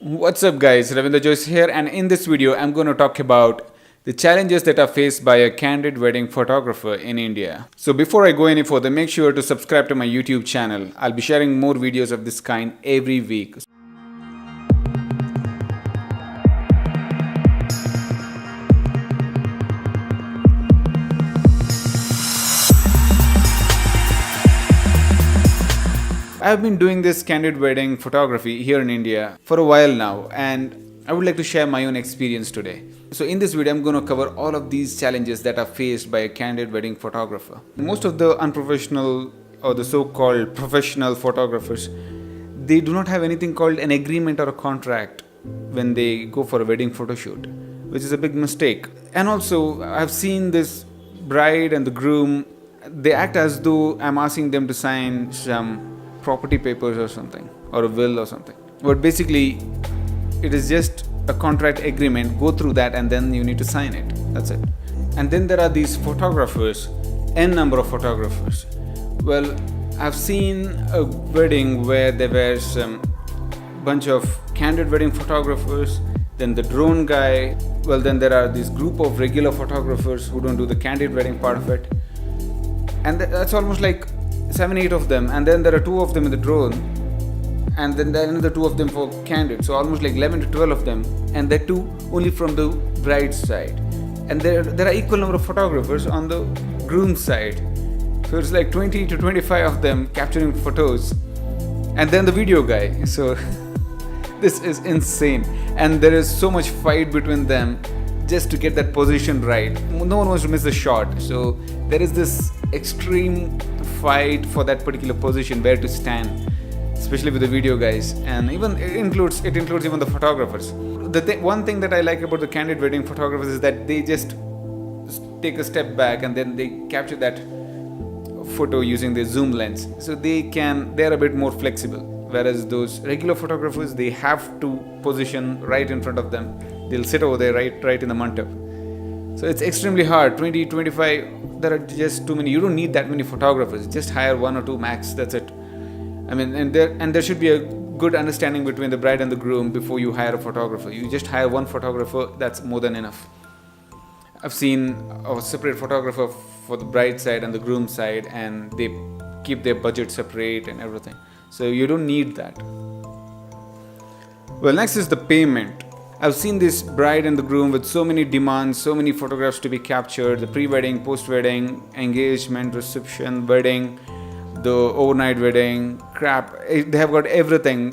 What's up guys, Ravindra Joisa here, and in this video I'm going to talk about the challenges that are faced by a candid wedding photographer in India. So before I go any further, make sure to subscribe to my YouTube channel. I'll be sharing more videos of this kind every week. I've been doing this candid wedding photography here in India for a while now, and I would like to share my own experience today. So in this video, I'm going to cover all of these challenges that are faced by a candid wedding photographer. Most of the unprofessional or the so-called professional photographers, they do not have anything called an agreement or a contract when they go for a wedding photo shoot, which is a big mistake. And also, I've seen this bride and the groom, they act as though I'm asking them to sign some property papers or something, or a will or something. But basically, it is just a contract agreement. Go through that and then you need to sign it. That's it. And then there are these photographers, n number of photographers. Well, I've seen a wedding where there were some bunch of candid wedding photographers, then the drone guy. Well, then there are this group of regular photographers who don't do the candid wedding part of it. And that's almost like 7-8 of them, and then there are 2 of them in the drone, and then there are another 2 of them for candid, so almost like 11 to 12 of them, and they're 2 only from the bride's side, and there are equal number of photographers on the groom's side, so it's like 20 to 25 of them capturing photos, and then the video guy. So this is insane, and there is so much fight between them just to get that position right. No one wants to miss the shot, so there is this extreme fight for that particular position, where to stand, especially with the video guys, and even it includes even the photographers. One thing that I like about the candid wedding photographers is that they just take a step back and then they capture that photo using their zoom lens, so they're a bit more flexible, whereas those regular photographers, they have to position right in front of them. They'll sit over there right in the mandap. So it's extremely hard. 20, 25, there are just too many. You don't need that many photographers. Just hire 1 or 2 max. That's it. I mean, and there should be a good understanding between the bride and the groom before you hire a photographer. You just hire 1 photographer. That's more than enough. I've seen a separate photographer for the bride side and the groom side, and they keep their budget separate and everything. So you don't need that. Well, next is the payment. I've seen this bride and the groom with so many demands, so many photographs to be captured, the pre-wedding, post-wedding, engagement, reception, wedding, the overnight wedding, crap. They have got everything,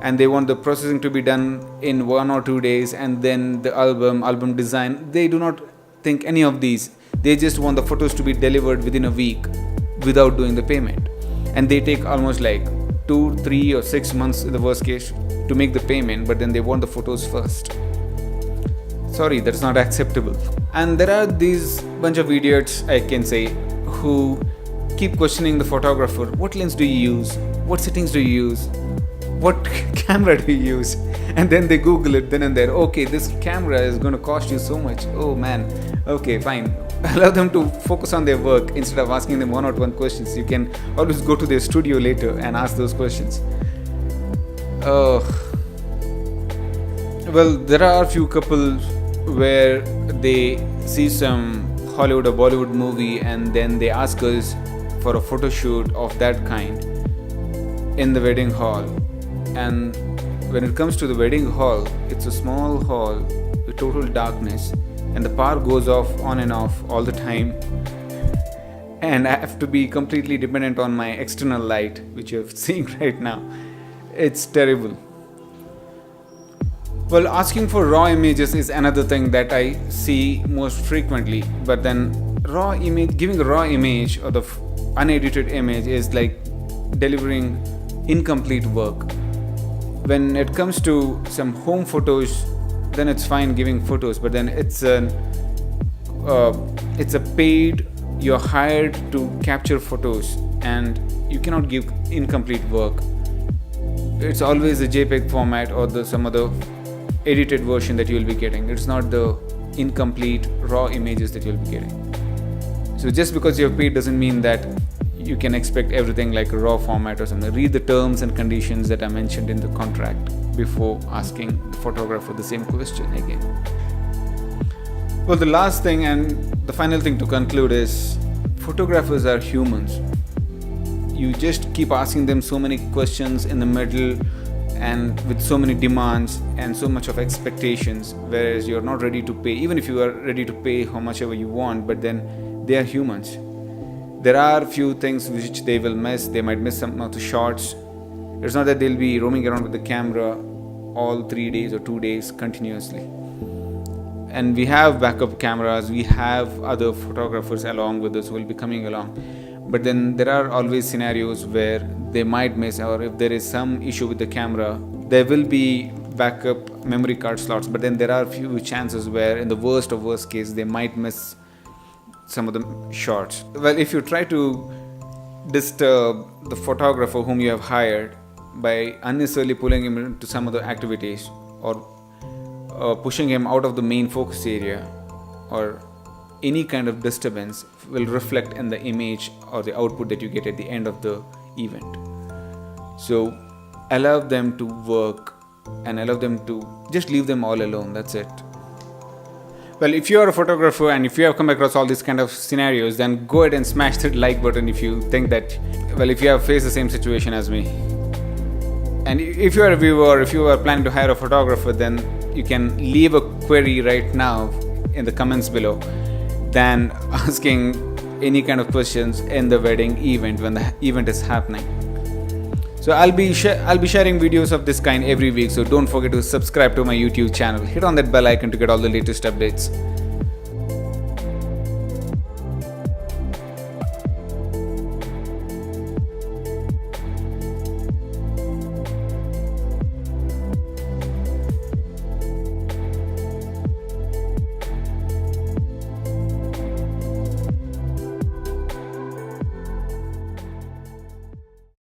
and they want the processing to be done in 1 or 2 days, and then the album design. They do not think any of these. They just want the photos to be delivered within a week without doing the payment. And they take almost like 2, 3 or 6 months in the worst case to make the payment, but then they want the photos first. Sorry, that's not acceptable. And there are these bunch of idiots, I can say, who keep questioning the photographer. What lens do you use? What settings do you use? What camera do you use? And then they Google it then and there. Okay, this camera is going to cost you so much. Oh man. Okay, fine. Allow them to focus on their work instead of asking them 1 or 2 questions. You can always go to their studio later and ask those questions. Well, there are a few couples where they see some Hollywood or Bollywood movie, and then they ask us for a photo shoot of that kind in the wedding hall. And when it comes to the wedding hall, it's a small hall with total darkness, and the power goes off on and off all the time, and I have to be completely dependent on my external light, which you're seeing right now. It's terrible. Well, asking for raw images is another thing that I see most frequently, but then giving a raw image or the unedited image is like delivering incomplete work. When it comes to some home photos, then it's fine giving photos, but then it's a paid, you're hired to capture photos, and you cannot give incomplete work. It's always a JPEG format or some other edited version that you'll be getting. It's not the incomplete raw images that you'll be getting. So just because you're paid doesn't mean that you can expect everything like a raw format or something. Read the terms and conditions that are mentioned in the contract. before asking the photographer the same question again. Well, the last thing and the final thing to conclude is photographers are humans. You just keep asking them so many questions in the middle and with so many demands and so much of expectations, whereas you're not ready to pay. Even if you are ready to pay how much ever you want, but then they are humans. There are few things which they will miss. They might miss some of the shots. It's not that they'll be roaming around with the camera all 3 days or 2 days continuously. And we have backup cameras, we have other photographers along with us who will be coming along. But then there are always scenarios where they might miss, or if there is some issue with the camera, there will be backup memory card slots. But then there are few chances where in the worst of worst case, they might miss some of the shots. Well, if you try to disturb the photographer whom you have hired by unnecessarily pulling him into some other activities or pushing him out of the main focus area, or any kind of disturbance will reflect in the image or the output that you get at the end of the event. So allow them to work and allow them to just leave them all alone. That's it. Well, if you are a photographer and if you have come across all these kind of scenarios, then go ahead and smash that like button if you think that, well, if you have faced the same situation as me. And if you are a viewer, if you are planning to hire a photographer, then you can leave a query right now in the comments below than asking any kind of questions in the wedding event when the event is happening. So I'll be sharing videos of this kind every week, so don't forget to subscribe to my YouTube channel. Hit on that bell icon to get all the latest updates.